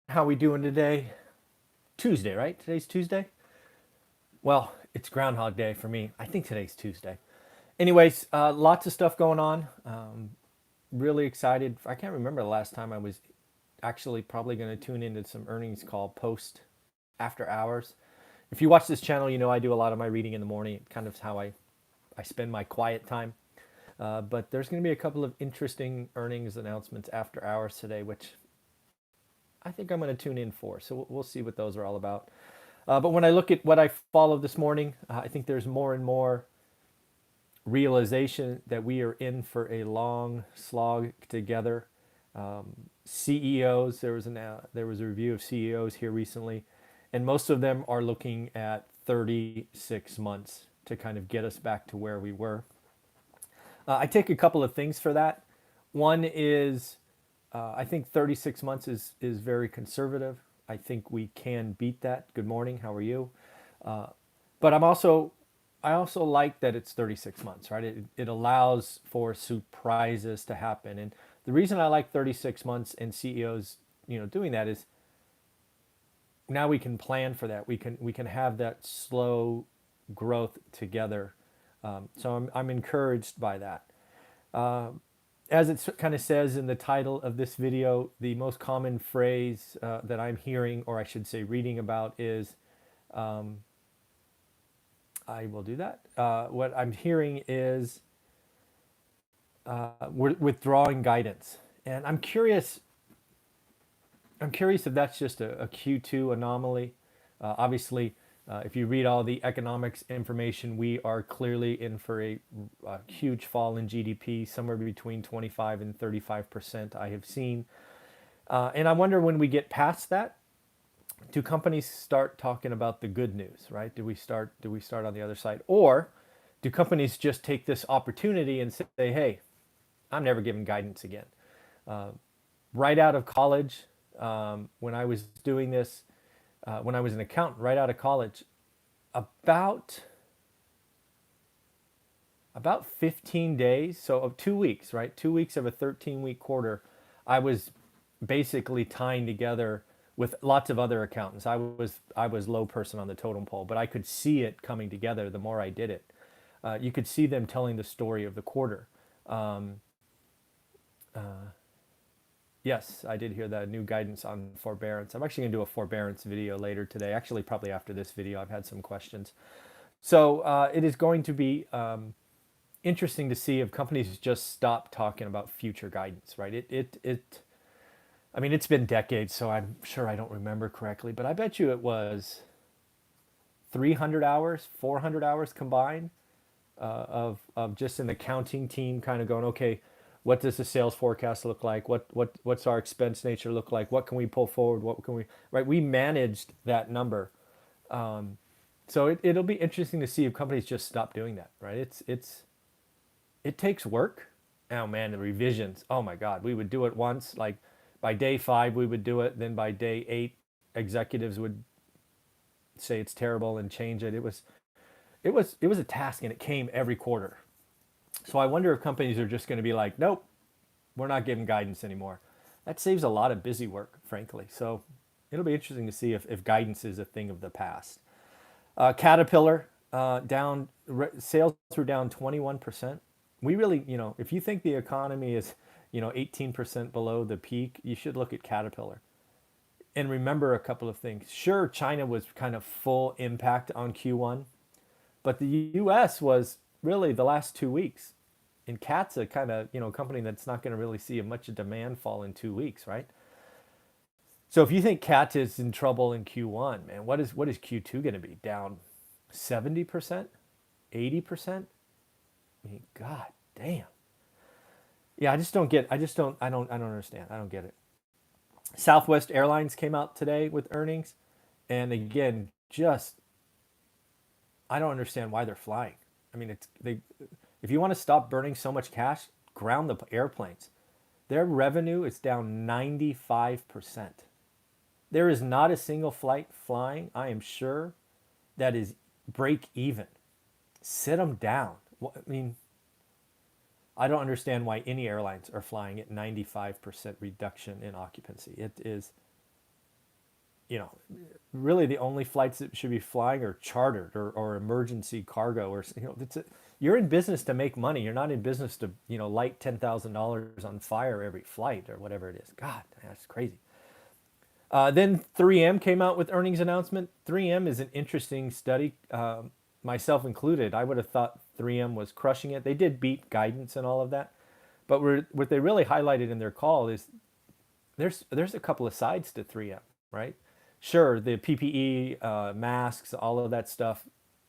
How we doing today? Tuesday, right? Today's Tuesday? Well, it's Groundhog Day for me. I think today's Tuesday. Anyways, lots of stuff going on. Really excited. I can't remember the last time I was actually probably going to tune into some earnings call post after hours. If you watch this channel, you know I do a lot of my reading in the morning. It's kind of how I spend my quiet time. But there's going to be a couple of interesting earnings announcements after hours today, which I think I'm going to tune in for. So we'll see what those are all about. But when I look at what I followed this morning, I think there's more and more realization that we are in for a long slog together. CEOs, there was a review of CEOs here recently, and most of them are looking at 36 months to kind of get us back to where we were. I take a couple of things for that. One is I think 36 months is very conservative. I think we can beat that. Good morning. How are you? But I also like that it's 36 months, right? It allows for surprises to happen. And the reason I like 36 months and CEOs, doing that is now we can plan for that. We can have that slow growth together. So I'm encouraged by that. As it kind of says in the title of this video, the most common phrase that I'm hearing, or I should say reading about, is I will do that. What I'm hearing is we're withdrawing guidance, and I'm curious. I'm curious if that's just a Q2 anomaly. Obviously, if you read all the economics information, we are clearly in for a huge fall in GDP, somewhere between 25 and 35%. I have seen, and I wonder when we get past that, do companies start talking about the good news, right? Do we start on the other side, or do companies just take this opportunity and say, "Hey, I'm never giving guidance again"? Right out of college, when I was doing this, when I was an accountant, right out of college, about about 15 days, so of 2 weeks, right? 2 weeks of a 13-week quarter, I was basically tying together with lots of other accountants. I was low person on the totem pole, but I could see it coming together the more I did it. You could see them telling the story of the quarter. Yes, I did hear that new guidance on forbearance. I'm actually going to do a forbearance video later today. Actually, probably after this video, I've had some questions. So it is going to be interesting to see if companies just stop talking about future guidance, right? I mean, it's been decades, so I'm sure I don't remember correctly, but I bet you it was 300 hours, 400 hours combined of just an accounting team kind of going, okay, what does the sales forecast look like? What's our expense nature look like? What can we pull forward? What can we, right? We managed that number. So it'll be interesting to see if companies just stop doing that, right? It takes work. Oh man, the revisions. Oh my God, we would do it once. Like by day 5, we would do it. Then by day 8, executives would say it's terrible and change it. It was a task, and it came every quarter. So I wonder if companies are just going to be like, nope, we're not giving guidance anymore. That saves a lot of busy work, frankly. So it'll be interesting to see if guidance is a thing of the past. Caterpillar down, sales were down 21%. We really, if you think the economy is, 18% below the peak, you should look at Caterpillar. And remember a couple of things. Sure, China was kind of full impact on Q1, but the US was really the last 2 weeks. And Cat's a kind of, company that's not going to really see much demand fall in 2 weeks, right? So if you think Cat is in trouble in Q1, man, what is Q2 going to be? Down 70%? 80%? I mean, God damn. Yeah, I don't understand. I don't get it. Southwest Airlines came out today with earnings, and again, just I don't understand why they're flying. I mean, if you want to stop burning so much cash, ground the airplanes. Their revenue is down 95%. There is not a single flight flying, I am sure, that is break even. Sit them down. I mean, I don't understand why any airlines are flying at 95% reduction in occupancy. It is you know, really the only flights that should be flying are chartered or emergency cargo or you're in business to make money. You're not in business to light $10,000 on fire every flight or whatever it is. God, that's crazy. Then 3M came out with earnings announcement. 3M is an interesting study, myself included. I would have thought 3M was crushing it. They did beat guidance and all of that, but what they really highlighted in their call is there's a couple of sides to 3M, right? Sure, the PPE, masks, all of that stuff,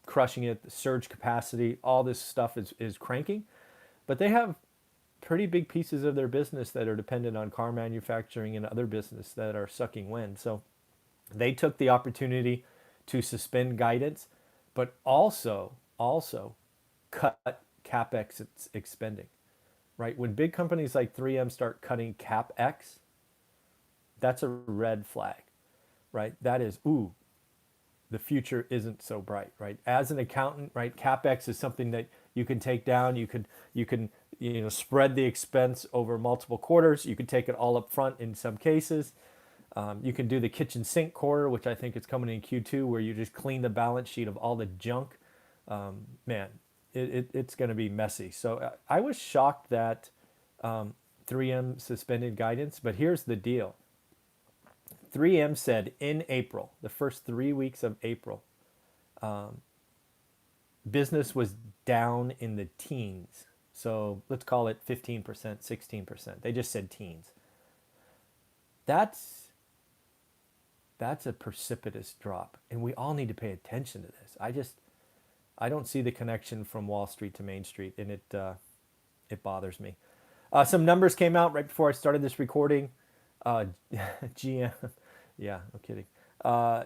crushing it, the surge capacity, all this stuff is cranking, but they have pretty big pieces of their business that are dependent on car manufacturing and other business that are sucking wind. So they took the opportunity to suspend guidance, but also cut capex expending, right? When big companies like 3M start cutting capex, that's a red flag, right? That is, ooh, the future isn't so bright, right? As an accountant, right, capex is something that you can take down. You can spread the expense over multiple quarters. You can take it all up front in some cases. You can do the kitchen sink quarter, which I think is coming in Q2, where you just clean the balance sheet of all the junk. Man, it's going to be messy. So I was shocked that 3M suspended guidance, but here's the deal. 3M said in April, the first 3 weeks of April, business was down in the teens. So let's call it 15%, 16%. They just said teens. That's a precipitous drop, and we all need to pay attention to this. I don't see the connection from Wall Street to Main Street, and it bothers me. Some numbers came out right before I started this recording. GM, yeah, no kidding.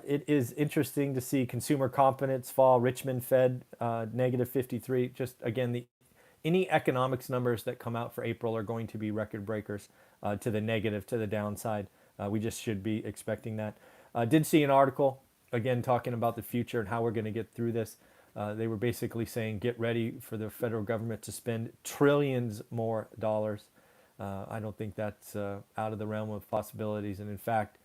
It is interesting to see consumer confidence fall. Richmond Fed negative 53. Just again, any economics numbers that come out for April are going to be record breakers to the negative, to the downside. We just should be expecting that. Did see an article again talking about the future and how we're going to get through this. They were basically saying get ready for the federal government to spend trillions more dollars. I don't think that's out of the realm of possibilities. And in fact,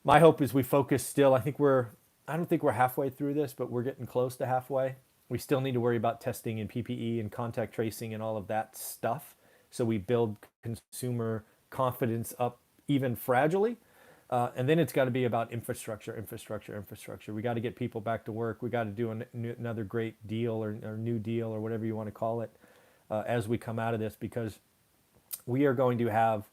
my hope is we focus still. I don't think we're halfway through this, but we're getting close to halfway. We still need to worry about testing and PPE and contact tracing and all of that stuff. So we build consumer confidence up even fragilely. And then it's got to be about infrastructure. We got to get people back to work. We got to do another great deal or new deal or whatever you want to call it as we come out of this, because we are going to have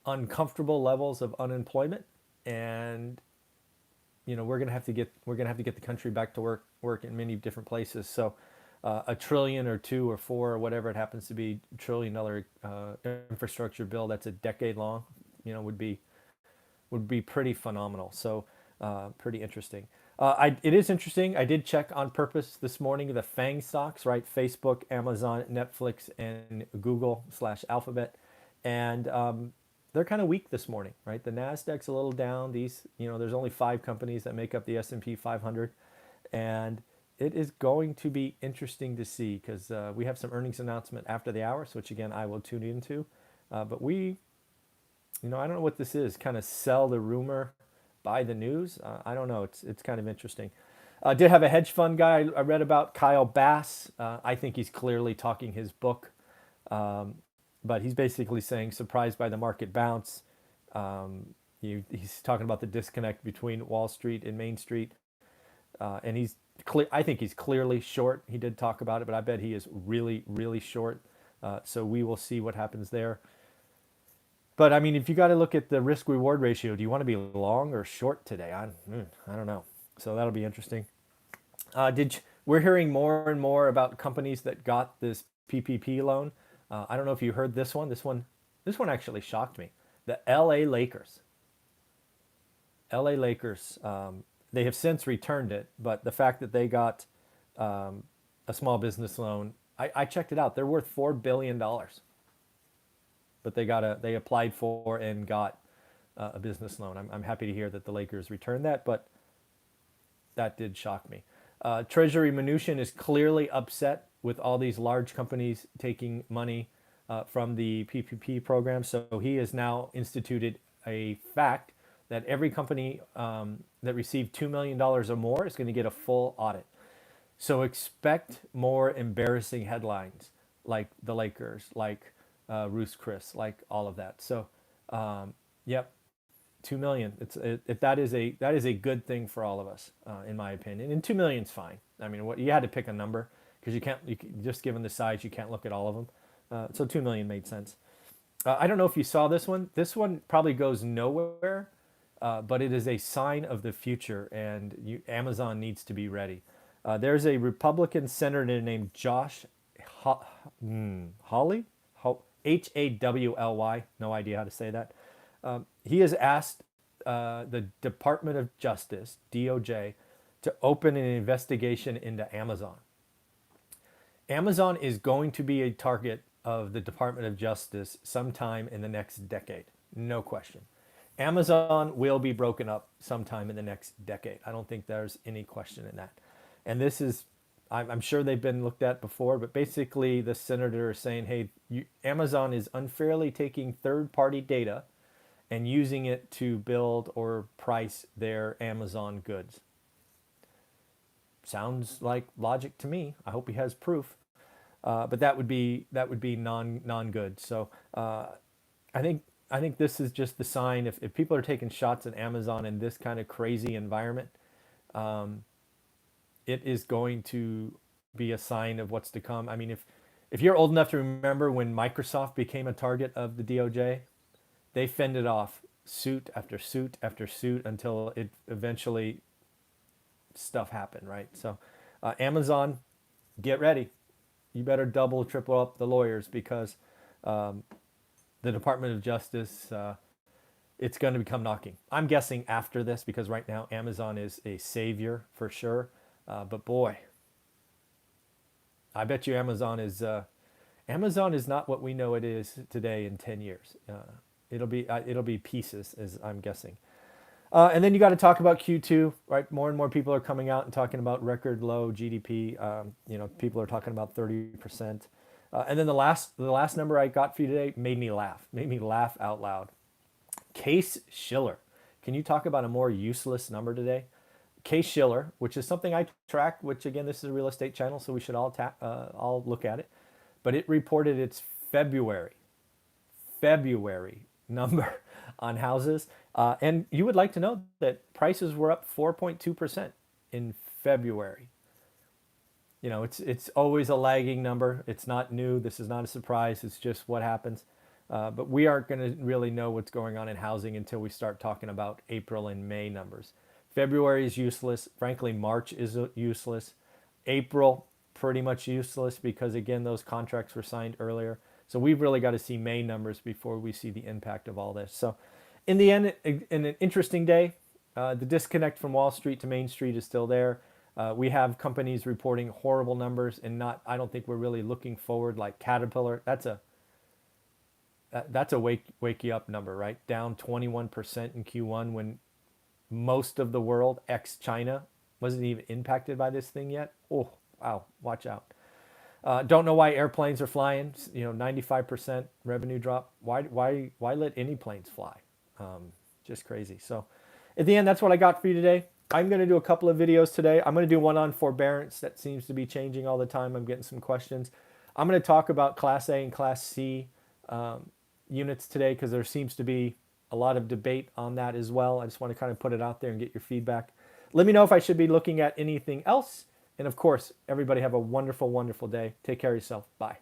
uncomfortable levels of unemployment, and we're going to have to get the country back to work in many different places. So a trillion or two or four or whatever it happens to be $1 trillion infrastructure bill that's a decade long, would be pretty phenomenal. So pretty interesting. It is interesting. I did check on purpose this morning the FANG stocks, right? Facebook, Amazon, Netflix, and Google/Alphabet, and they're kind of weak this morning, right? The Nasdaq's a little down. There's only 5 companies that make up the S&P 500, and it is going to be interesting to see because we have some earnings announcement after the hours, which again I will tune into. But I don't know what this is. Kind of sell the rumor, buy the news. I don't know. It's kind of interesting. Did have a hedge fund guy I read about, Kyle Bass. I think he's clearly talking his book. But he's basically saying surprised by the market bounce. He's talking about the disconnect between Wall Street and Main Street. And he's clear. I think he's clearly short. He did talk about it, but I bet he is really, really short. So we will see what happens there. But I mean, if you got to look at the risk reward ratio, do you want to be long or short today? I don't know. So that'll be interesting. We're hearing more and more about companies that got this PPP loan. I don't know if you heard this one. This one actually shocked me. The LA Lakers. They have since returned it, but the fact that they got a small business loan, I checked it out. They're worth $4 billion. But they applied for and got a business loan. I'm happy to hear that the Lakers returned that, but that did shock me. Treasury Mnuchin is clearly upset with all these large companies taking money from the PPP program. So he has now instituted a fact that every company that received $2 million or more is going to get a full audit. So expect more embarrassing headlines like the Lakers, like Ruth's Chris, like all of that. So, yep, 2 million. That is a good thing for all of us, in my opinion. And 2 million's fine. I mean, what you had to pick a number because just given the size, you can't look at all of them. So 2 million made sense. I don't know if you saw this one. This one probably goes nowhere, but it is a sign of the future, and Amazon needs to be ready. There's a Republican senator named Josh Hawley, Hawley, no idea how to say that. He has asked the Department of Justice, DOJ, to open an investigation into Amazon. Amazon is going to be a target of the Department of Justice sometime in the next decade, no question. Amazon will be broken up sometime in the next decade. I don't think there's any question in that. And this is, I'm sure they've been looked at before, but basically the senator is saying, hey, Amazon is unfairly taking third-party data and using it to build or price their Amazon goods. Sounds like logic to me. I hope he has proof. But that would be non-good. So I think this is just the sign. If people are taking shots at Amazon in this kind of crazy environment, it is going to be a sign of what's to come. I mean, if you're old enough to remember when Microsoft became a target of the DOJ, they fended off suit after suit after suit until it eventually stuff happened, right? So Amazon, get ready. You better double, triple up the lawyers because the Department of Justice, it's going to come knocking. I'm guessing after this because right now Amazon is a savior for sure. But boy, I bet you Amazon is not what we know it is today in 10 years. It'll be pieces, as I'm guessing. And then you got to talk about Q2, right? More and more people are coming out and talking about record low GDP. People are talking about 30%. And then the last number I got for you today made me laugh out loud. Case Shiller. Can you talk about a more useless number today? Case Shiller, which is something I track, which again, this is a real estate channel, so we should all look at it. But it reported its February number on houses. And you would like to know that prices were up 4.2% in February. You know, it's always a lagging number. It's not new. This is not a surprise. It's just what happens. But we aren't going to really know what's going on in housing until we start talking about April and May numbers. February is useless. Frankly, March is useless. April, pretty much useless because, again, those contracts were signed earlier. So we've really got to see May numbers before we see the impact of all this. So in the end, in an interesting day, the disconnect from Wall Street to Main Street is still there. We have companies reporting horrible numbers and I don't think we're really looking forward like Caterpillar. That's a wake you up number, right? Down 21% in Q1 when most of the world, ex-China, wasn't even impacted by this thing yet. Oh, wow, watch out. Don't know why airplanes are flying. 95% revenue drop. Why let any planes fly? Just crazy. So at the end, that's what I got for you today. I'm going to do a couple of videos today. I'm going to do one on forbearance. That seems to be changing all the time. I'm getting some questions. I'm going to talk about Class A and Class C units today because there seems to be a lot of debate on that as well. I just want to kind of put it out there and get your feedback. Let me know if I should be looking at anything else. And of course, everybody have a wonderful, wonderful day. Take care of yourself. Bye.